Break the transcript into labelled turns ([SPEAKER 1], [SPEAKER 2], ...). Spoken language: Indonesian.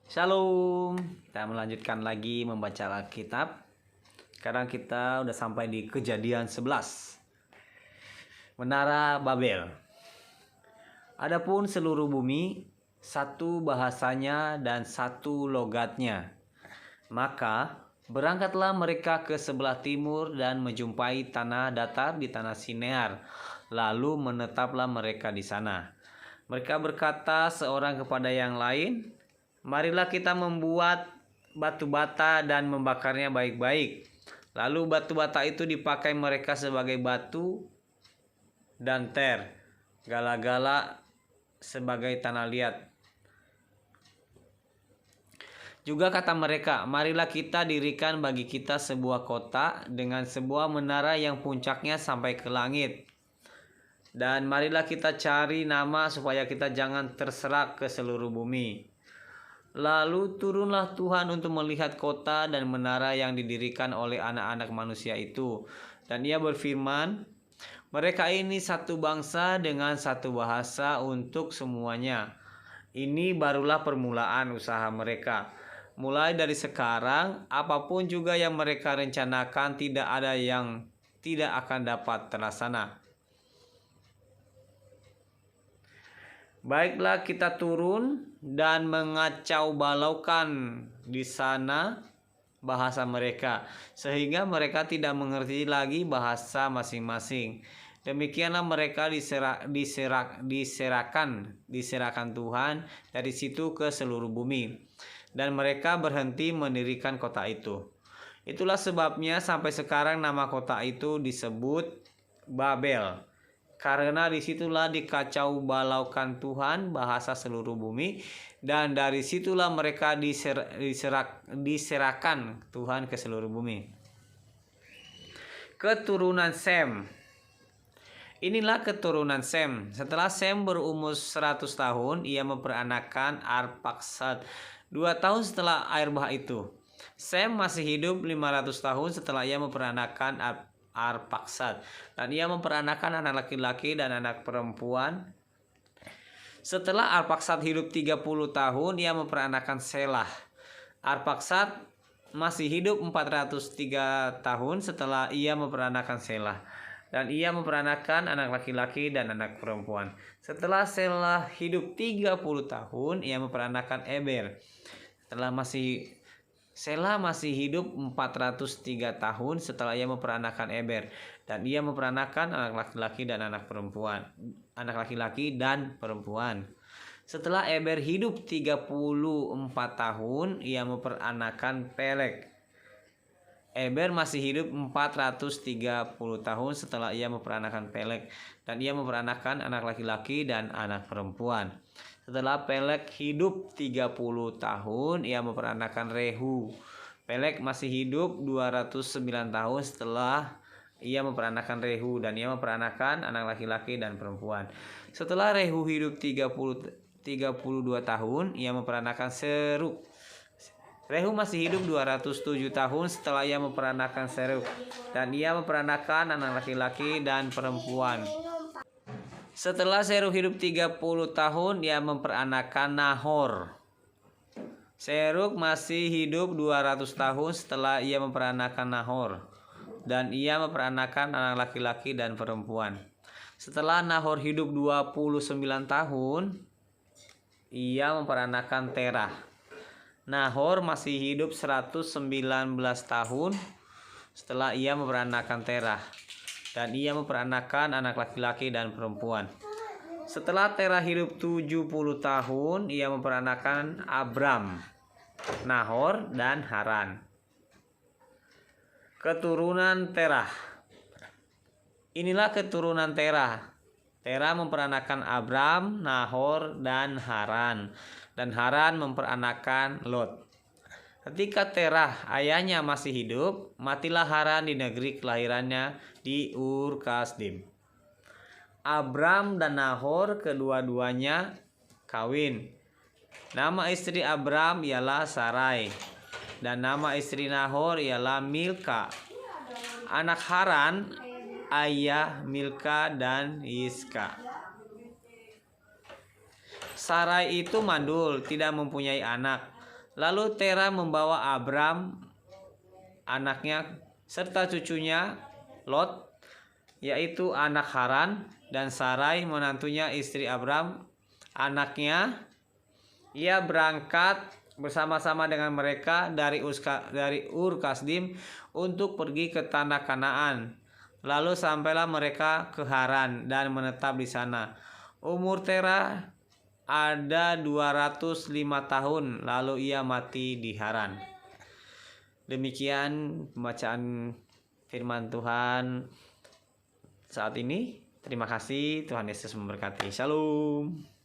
[SPEAKER 1] Shalom, kita melanjutkan lagi membaca Alkitab. Sekarang kita udah sampai di Kejadian 11. Menara Babel. Adapun seluruh bumi, satu bahasanya dan satu logatnya. Maka berangkatlah mereka ke sebelah timur dan menjumpai tanah datar di tanah Sinear. Lalu menetaplah mereka di sana. Mereka berkata seorang kepada yang lain, "Marilah kita membuat batu bata dan membakarnya baik-baik." Lalu batu bata itu dipakai mereka sebagai batu dan gala-gala sebagai tanah liat. Juga kata mereka, "Marilah kita dirikan bagi kita sebuah kota dengan sebuah menara yang puncaknya sampai ke langit. Dan marilah kita cari nama supaya kita jangan terserak ke seluruh bumi." Lalu turunlah Tuhan untuk melihat kota dan menara yang didirikan oleh anak-anak manusia itu. Dan ia berfirman, "Mereka ini satu bangsa dengan satu bahasa untuk semuanya. Ini barulah permulaan usaha mereka. Mulai dari sekarang, apapun juga yang mereka rencanakan tidak ada yang tidak akan dapat terlaksana. Baiklah kita turun dan mengacau balaukan di sana bahasa mereka, sehingga mereka tidak mengerti lagi bahasa masing-masing. Demikianlah mereka diserahkan Tuhan dari situ ke seluruh bumi, dan mereka berhenti mendirikan kota itu. Itulah sebabnya sampai sekarang nama kota itu disebut Babel, karena disitulah dikacau balaukan Tuhan bahasa seluruh bumi, dan dari situlah mereka diserahkan Tuhan ke seluruh bumi. Keturunan Sem. Inilah keturunan Sem. Setelah Sem berumur 100 tahun, ia memperanakan Arpaksad 2 tahun setelah air bah itu. Sem masih hidup 500 tahun setelah ia memperanakan Arpaksad, dan ia memperanakan anak laki-laki dan anak perempuan. Setelah Arpaksad hidup 30 tahun, ia memperanakan Selah. Arpaksad masih hidup 403 tahun setelah ia memperanakan Selah, dan ia memperanakan anak laki-laki dan anak perempuan. Setelah Selah hidup 30 tahun, ia memperanakan Eber. Selah masih hidup 403 tahun setelah ia memperanakan Eber, dan ia memperanakan anak laki-laki dan perempuan. Setelah Eber hidup 34 tahun, ia memperanakan Peleg. Eber masih hidup 430 tahun setelah ia memperanakan Peleg, dan ia memperanakan anak laki-laki dan anak perempuan. Setelah Peleg hidup 30 tahun, ia memperanakan Rehu. Peleg masih hidup 209 tahun setelah ia memperanakan Rehu, dan ia memperanakan anak laki-laki dan perempuan. Setelah Rehu hidup 32 tahun, ia memperanakan Serug. Rehu masih hidup 207 tahun setelah ia memperanakan Serug, dan ia memperanakan anak laki-laki dan perempuan. Setelah Serug hidup 30 tahun, ia memperanakan Nahor. Serug masih hidup 200 tahun setelah ia memperanakan Nahor, dan ia memperanakan anak laki-laki dan perempuan. Setelah Nahor hidup 29 tahun, ia memperanakan Terah. Nahor masih hidup 119 tahun setelah ia memperanakan Terah, dan ia memperanakan anak laki-laki dan perempuan. Setelah Terah hidup 70 tahun, ia memperanakan Abram, Nahor, dan Haran. Keturunan Terah. Inilah keturunan Terah. Terah memperanakan Abram, Nahor, dan Haran. Dan Haran memperanakan Lot. Ketika Terah ayahnya masih hidup, matilah Haran di negeri kelahirannya di Ur Kasdim. Abram dan Nahor kedua-duanya kawin. Nama istri Abram ialah Sarai, dan nama istri Nahor ialah Milka. Anak Haran, ayah Milka dan Iska. Sarai itu mandul, tidak mempunyai anak. Lalu Tera membawa Abram, anaknya, serta cucunya Lot, yaitu anak Haran, dan Sarai menantunya istri Abram, anaknya. Ia berangkat bersama-sama dengan mereka dari Ur Kasdim untuk pergi ke tanah Kanaan. Lalu sampailah mereka ke Haran dan menetap di sana. Umur Tera ada 205 tahun, lalu ia mati di Haran. Demikian pembacaan firman Tuhan saat ini. Terima kasih, Tuhan Yesus memberkati. Shalom.